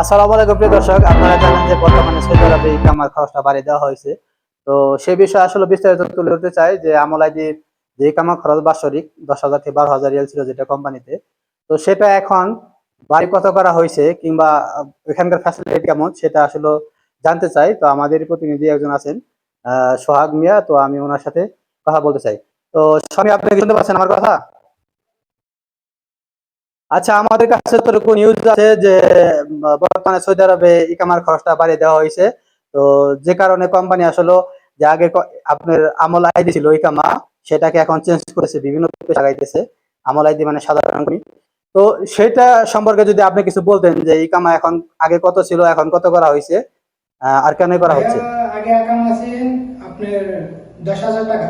আসসালামু আলাইকুম প্রিয় দর্শক, আপনারা জানেন যে বর্তমানে সৌদি আরবে ইকামার খরচটা বাড়িয়ে দেওয়া হয়েছে। তো সে বিষয়ে আসলে বিস্তারিত তুলে ধরতে চাই যে আমল আইডির যে ইকামা খরচ বাৎসরিক 10,000 থেকে 12,000 রিয়াল ছিল যেটা কোম্পানিতে, তো সেটা এখন বাড়ি কত করা হয়েছে কিংবা এখানকার ফ্যাসিলিটি কেমন সেটা আসলে জানতে চাই। তো আমাদের প্রতিনিধি একজন আছেন, সোহাগ মিয়া, তো আমি ওনার সাথে কথা বলতে চাই। তো স্বামী, আপনি কি শুনতে পাচ্ছেন আমার কথা? আচ্ছা, আমাদের কাছে তো এরকম নিউজ আছে যে বর্তমানে সৌদি আরবে ইকামার খরচটা বাড়িয়ে দেওয়া হয়েছে। তো যে কারণে কোম্পানি আসলে যে আগে আপনার আমল আইডি ছিল ইকামা, সেটাকে এখন চেঞ্জ করেছে, বিভিন্ন লাগাইতেছে। আমল আইডি মানে সাধারণ company। তো সেটা সম্পর্কে যদি আপনি কিছু বলতেন যে ইকামা এখন আগে কত ছিল, এখন কত করা হয়েছে, আর কেন করা ভাইয়া, হচ্ছে। আগে আকাম আছেন আপনার 10,000 টাকা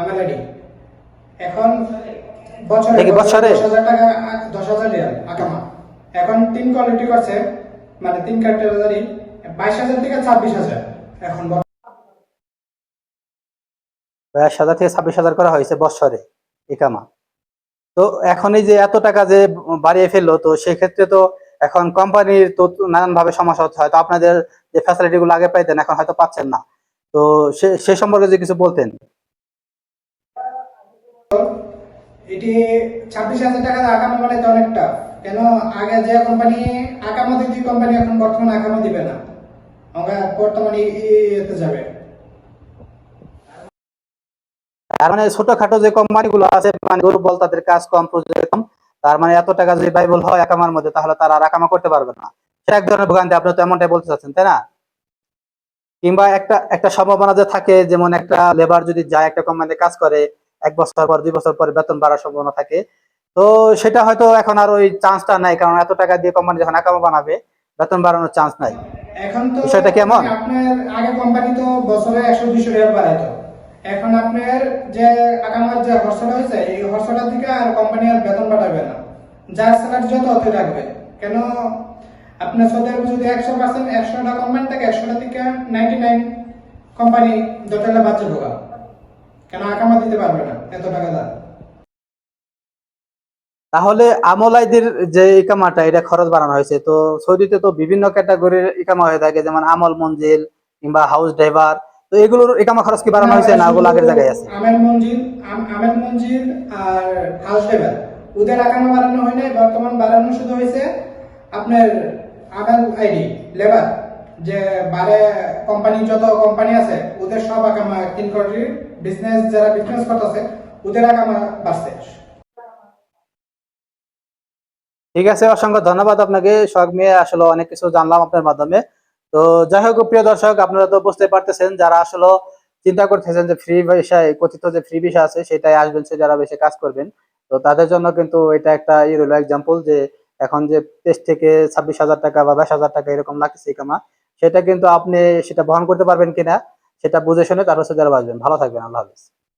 আমালাডি। এখন বছরে দেখি বছরে বৎসরে। 10,000 টাকা, 10,000 রিয়াল আকামা। এখন তিন কোয়ালিটি করছে, মানে তিন ক্যাটাগরি, 22,000 থেকে 26,000 এখন। 22,000 থেকে 26,000 করা হয়েছে বৎসরে ইকামা। তো এখন এই যে এত টাকা যে বাড়িয়ে ফেললো, তো সেক্ষেত্রে তো এখন কোম্পানির তো নানান ভাবে সমস্যা হচ্ছে, হয়তো আপনাদের যে ফ্যাসিলিটি গুলো আগে পাইতেন এখন হয়তো পাচ্ছেন না। তো সে সম্পর্কে যদি কিছু বলতেন। এটি 26,000 টাকা আকামা মানে তো অনেক টাফ। কেন? আগে যে কোম্পানি আকামা দিত, কোম্পানি এখন বর্তমানে আকামা দিবে না। আমরা বর্তমানে এতে যাবে। তার মানে ছোটখাটো যে কোম্পানি গুলো আছে, মানে দুর্বল, তাদের কাজ কম, প্রজেক্ট কম, তার মানে এত টাকা যদি ব্যয়বহুল হয় একামার মধ্যে, তাহলে তারা আর একামা করতে পারবে না। সেটা এক ধরনের ভোগান্তি, আপনি তো এমনটাই বলতে চাচ্ছেন, তাই না? কিংবা একটা একটা সম্ভাবনা যে থাকে, যেমন একটা লেবার যদি যায় একটা কোম্পানিতে কাজ করে, 1 বছর পর 2 বছর পরে বেতন বাড়ার সম্ভাবনা থাকে। তো সেটা হয়তো এখন আর ওই চান্সটা নাই, কারণ এত টাকা দিয়ে কোম্পানি যখন একামা বানাবে, বেতন বাড়ানোর চান্স নাই। এখন তো বিষয়টা কেমন? মানে আপনার আগে কোম্পানি তো বছরে 100-200 টাকা বাড়াইতো। এখন আপনার যে আগামার যে খরচটা হয়েছে, এই খরচটার দিকে আর কোম্পানি আর বেতন বাড়াবে না। যার স্যালারি যত অত রাখবে। কেন? আপনার সৌদি আরবে যদি 100%, 100টা কোম্পানি থাকে, 100টা থেকে 99 কোম্পানি দোটালে বাচ্চা ঢোকা। কেন? আকামা দিতে পারবে না এত টাকা দাম। তাহলে আমল আইডির যে ইকামাটা, এটা খরচ বাড়ানো হয়েছে। তো সৌদিতে তো বিভিন্ন ক্যাটাগরির ইকামা হয়ে থাকে, যেমন আমল মঞ্জিল কিংবা হাউস ড্রাইভার। তো এগুলোর ইকামা খরচ কি না বাড়ানো হয়েছে, ভাই, না শুধু ওগুলো আগের জায়গায় আছে? আমের মঞ্জিল আর হাউস ড্রাইভার, ওদের আকামা বাড়ানো হয় নাই। বর্তমান বাড়ানো শুধু হয়েছে আপনার আমেল আইডি লেবার, যে বারে কোম্পানি, যত কোম্পানি আছে ওদের সব আকামা, তিন কোটি বিজনেস, যারা বিজনেস করতেছে ওদের আকামা বাড়ছে। ঠিক আছে, অসংখ্য ধন্যবাদ আপনাকে সোহাগ মিয়া, আসলে অনেক কিছু জানলাম আপনার মাধ্যমে। তো যাই হোক প্রিয় দর্শক, আপনারা তো বুঝতে পারতেছেন, যারা আসলে চিন্তা করতেছেন যে ফ্রি ভিসায়, কথিত যে ফ্রি ভিসা আছে সেটাই আসবেন, সে যারা বেশি কাজ করবেন, তো তাদের জন্য কিন্তু এটা একটা রইল এক্সাম্পল যে এখন যে 23 থেকে 26,000 টাকা বা 22,000 টাকা এরকম লাগতেছে কামা, সেটা কিন্তু আপনি সেটা বহন করতে পারবেন কিনা সেটা বুঝে শুনে তারপর সৌদি আরবে আসবেন। ভালো থাকবেন, আল্লাহ হাফেজ।